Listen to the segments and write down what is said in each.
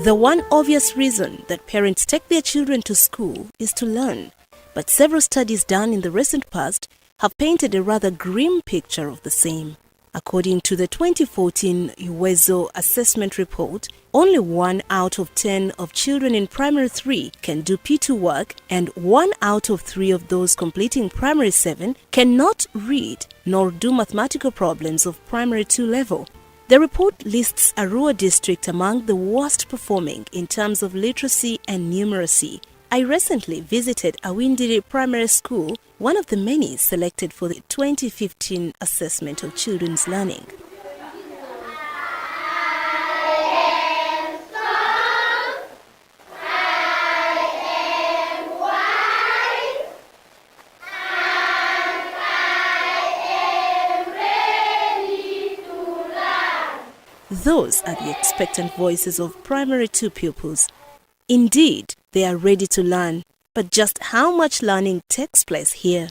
The one obvious reason that parents take their children to school is to learn, but several studies done in the recent past have painted a rather grim picture of the same. According to the 2014 UWEZO assessment report, only 1 out of 10 of children in primary 3 can do P2 work, and 1 out of 3 of those completing primary 7 cannot read nor do mathematical problems of primary 2 level. The report lists Arua district among the worst performing in terms of literacy and numeracy. I recently visited Awindiri Primary School, one of the many selected for the 2015 assessment of children's learning. Those are the expectant voices of primary 2 pupils. Indeed, they are ready to learn, but just how much learning takes place here?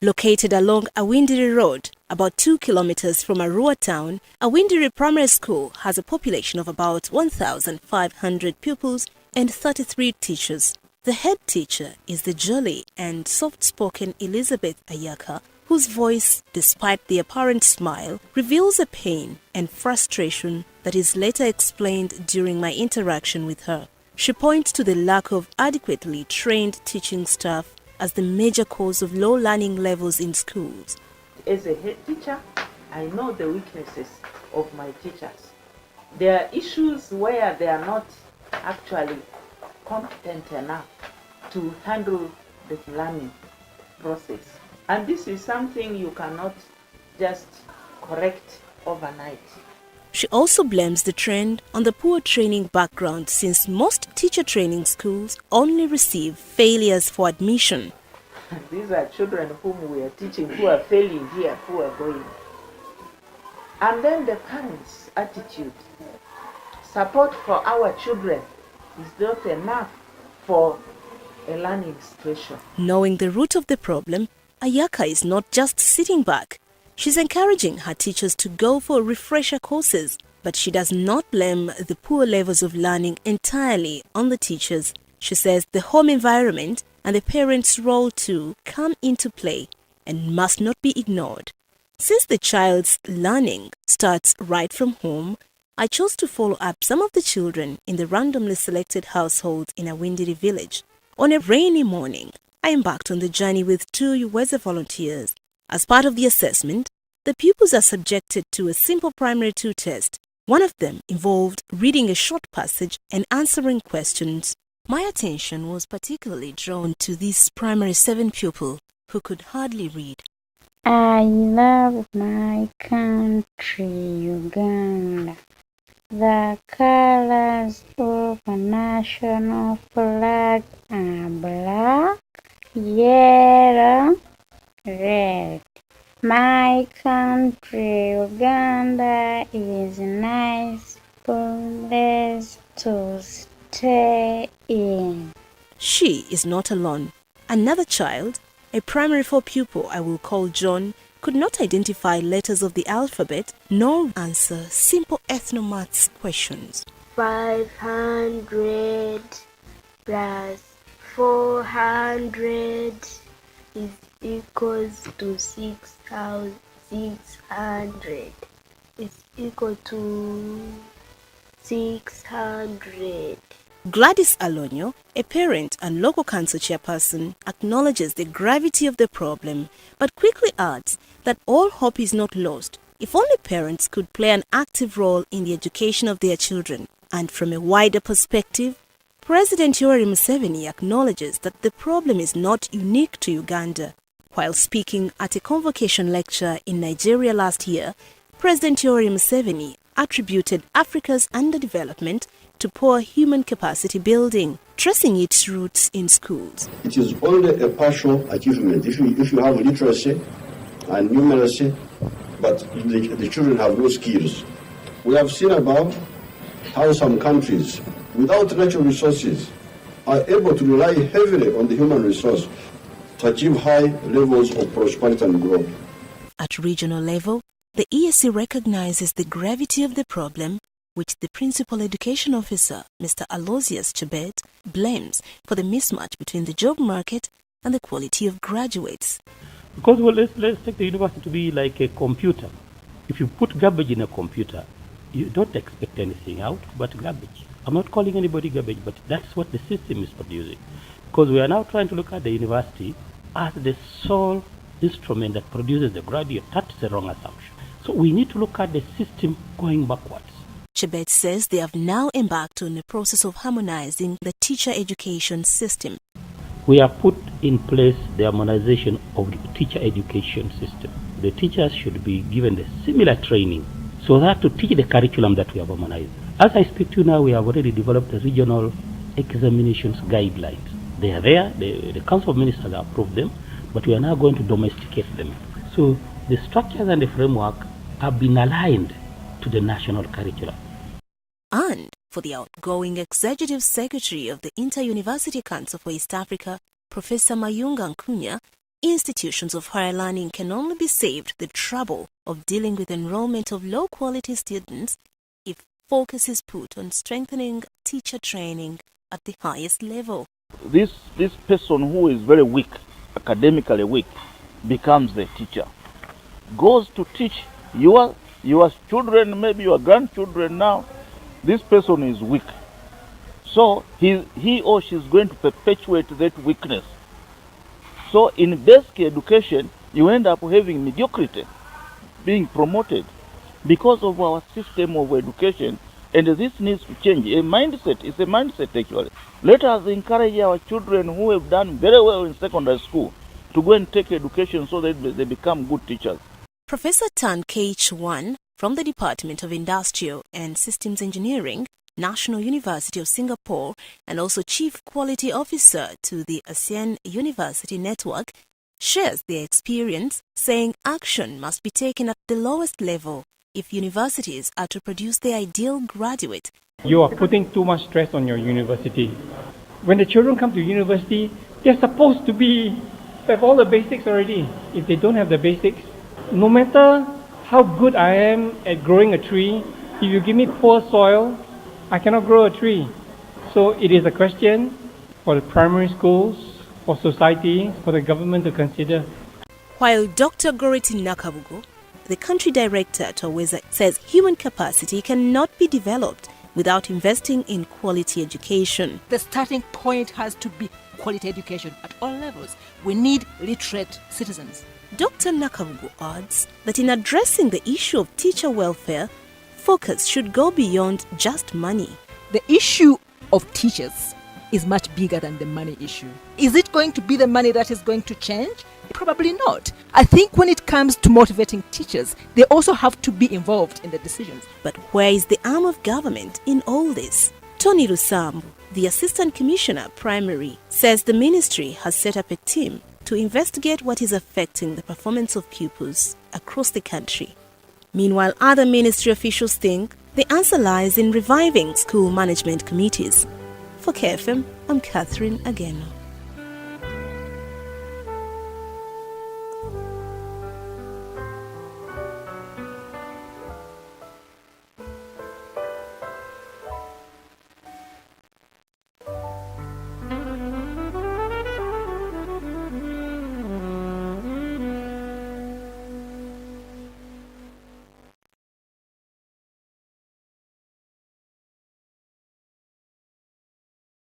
Located along Awindiri Road, about 2 kilometers from Arua town, Awindiri Primary School has a population of about 1,500 pupils and 33 teachers. The head teacher is the jolly and soft-spoken Elizabeth Ayaka, whose voice, despite the apparent smile, reveals a pain and frustration that is later explained during my interaction with her. She points to the lack of adequately trained teaching staff as the major cause of low learning levels in schools. As a head teacher, I know the weaknesses of my teachers. There are issues where they are not actually competent enough to handle the learning process. And this is something you cannot just correct overnight. She also blames the trend on the poor training background, since most teacher training schools only receive failures for admission. These are children whom we are teaching who are failing here, who are going. And then the parents' attitude. Support for our children is not enough for a learning situation. Knowing the root of the problem, Ayaka is not just sitting back. She's encouraging her teachers to go for refresher courses, but she does not blame the poor levels of learning entirely on the teachers. She says the home environment and the parents' role too come into play and must not be ignored. Since the child's learning starts right from home, I chose to follow up some of the children in the randomly selected households in Awindiri village. On a rainy morning, I embarked on the journey with 2 UWEZO volunteers. As part of the assessment, the pupils are subjected to a simple primary 2 test. One of them involved reading a short passage and answering questions. My attention was particularly drawn to this primary 7 pupil who could hardly read. I love my country, Uganda. The colors of a national flag are black, yellow, red. My country, Uganda, is a nice place to stay in. She is not alone. Another child, a primary 4 pupil I will call John, could not identify letters of the alphabet nor answer simple ethnomaths questions. 500 plus 400 is equals to 6,600. It's equal to 600. Gladys Alonyo, a parent and local council chairperson, acknowledges the gravity of the problem, but quickly adds that all hope is not lost if only parents could play an active role in the education of their children. And from a wider perspective, President Yoweri Museveni acknowledges that the problem is not unique to Uganda. While speaking at a convocation lecture in Nigeria last year, President Yoweri Museveni attributed Africa's underdevelopment to poor human capacity building, tracing its roots in schools. It is only a partial achievement if you have literacy and numeracy, but the children have no skills. We have seen above how some countries, without natural resources, are able to rely heavily on the human resource to achieve high levels of prosperity and growth. At regional level, the EAC recognizes the gravity of the problem which the Principal Education Officer, Mr. Aloysius Chebet, blames for the mismatch between the job market and the quality of graduates. Because, well, let's take the university to be like a computer. If you put garbage in a computer, you don't expect anything out but garbage. I'm not calling anybody garbage, but that's what the system is producing. Because we are now trying to look at the university as the sole instrument that produces the graduate. That's the wrong assumption. So we need to look at the system going backwards. Chebet says they have now embarked on a process of harmonizing the teacher education system. We have put in place the harmonization of the teacher education system. The teachers should be given the similar training so that to teach the curriculum that we have harmonized. As I speak to you now, we have already developed the regional examinations guidelines. They are there, the Council of Ministers have approved them, but we are now going to domesticate them. So the structures and the framework have been aligned to the national curriculum. And for the outgoing Executive Secretary of the Inter-University Council for East Africa, Professor Mayunga Nkunya, institutions of higher learning can only be saved the trouble of dealing with enrollment of low-quality students if focus is put on strengthening teacher training at the highest level. This person who is very weak, academically weak, becomes the teacher. Goes to teach your children, maybe your grandchildren now. This person is weak. So he or she is going to perpetuate that weakness. So in basic education, you end up having mediocrity being promoted because of our system of education, and this needs to change. A mindset is a mindset actually. Let us encourage our children who have done very well in secondary school to go and take education so that they become good teachers. Professor Tan K.H.1 from the Department of Industrial and Systems Engineering, National University of Singapore, and also Chief Quality Officer to the ASEAN University Network, shares their experience, saying action must be taken at the lowest level if universities are to produce the ideal graduate. You are putting too much stress on your university. When the children come to university, they're supposed to have all the basics already. If they don't have the basics, no matter how good I am at growing a tree, if you give me poor soil, I cannot grow a tree. So it is a question for the primary schools, for society, for the government to consider. While Dr. Goreti Nakabugo, the country director at Oweza, says human capacity cannot be developed without investing in quality education. The starting point has to be quality education at all levels. We need literate citizens. Dr. Nakabugo adds that in addressing the issue of teacher welfare, focus should go beyond just money. The issue of teachers is much bigger than the money issue. Is it going to be the money that is going to change? Probably not. I think when it comes to motivating teachers, they also have to be involved in the decisions. But where is the arm of government in all this? Tony Rusambu, the Assistant Commissioner Primary, says the ministry has set up a team to investigate what is affecting the performance of pupils across the country. Meanwhile, other ministry officials think the answer lies in reviving school management committees. For KFM, I'm Catherine Ageno.